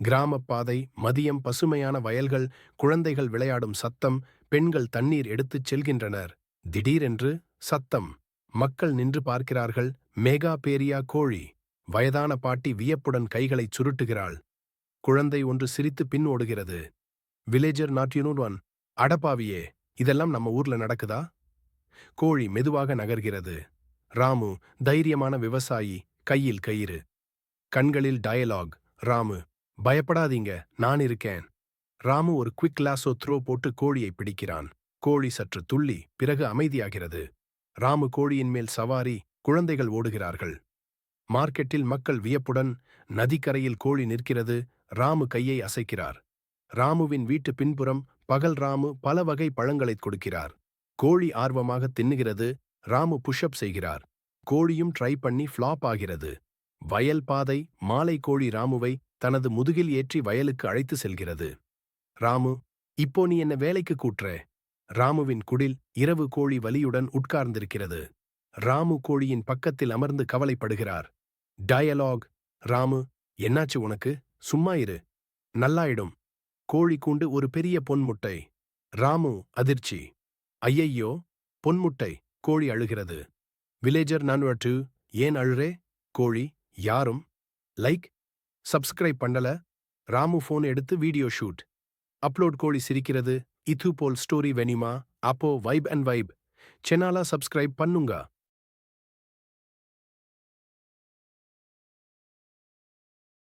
கிராமப் பாதை, மதியம் பசுமையான வயல்கள், குழந்தைகள் விளையாடும் சத்தம், பெண்கள் தண்ணீர் எடுத்துச் செல்கின்றனர். திடீரென்று சத்தம். மக்கள் நின்று பார்க்கிறார்கள். மெகா பேரியா கோழி. வயதான பாட்டி வியப்புடன் கைகளைச் சுருட்டுகிறாள். குழந்தை ஒன்று சிரித்து பின் ஓடுகிறது. Villager not one. அடப்பாவியே, இதெல்லாம் நம்ம ஊர்ல நடக்குதா? கோழி மெதுவாக நகர்கிறது. ராமு தைரியமான விவசாயி, கையில் கயிறு. கண்களில் டயலாக். ராமு, பயப்படாதீங்க, நான் இருக்கேன். ராமு ஒரு குவிக் லாசோ த்ரோ போட்டு கோழியை பிடிக்கிறான். கோழி சற்று துள்ளி, பிறகு அமைதியாகிறது. ராமு கோழியின் மேல் சவாரி, குழந்தைகள் ஓடுகிறார்கள். மார்க்கெட்டில் மக்கள் வியப்புடன், நதிக்கரையில் கோழி நிற்கிறது. ராமு கையை அசைக்கிறார். ராமுவின் வீட்டு பின்புறம் பகல் ராமு பல வகை பழங்களைக் கொடுக்கிறார். கோழி ஆர்வமாக தின்னுகிறது. ராமு புஷ்அப் செய்கிறார். கோழியும் ட்ரை பண்ணி ஃப்ளாப் ஆகிறது. வயல் பாதை, மாலை கோழி ராமுவை தனது முதுகில் ஏற்றி வயலுக்கு அழைத்து செல்கிறது. ராமு, இப்போ நீ என்ன வேலைக்கு கூட்டுற? ராமுவின் குடில் இரவு கோழி வலியுடன் உட்கார்ந்திருக்கிறது. ராமு கோழியின் பக்கத்தில் அமர்ந்து கவலைப்படுகிறார். டயலாக். ராமு, என்னாச்சு உனக்கு? சும்மா இரு, நல்லாயிடும். கோழி கூண்டு ஒரு பெரிய பொன்முட்டை. ராமு அதிர்ச்சி. ஐயையோ, பொன்முட்டை. கோழி அழுகிறது. வில்லேஜர் நான் ஏன் அழுறே? கோழி, யாரும் லைக் சப்ஸ்கிரைப் பண்ணல. ராமு போன் எடுத்து வீடியோ ஷூட். அப்லோட். கோழி சிரிக்கிறது. இது போல் ஸ்டோரி வேணுமா? அப்போ வைப் அண்ட் வைப் சேனலை சப்ஸ்கிரைப் பண்ணுங்க.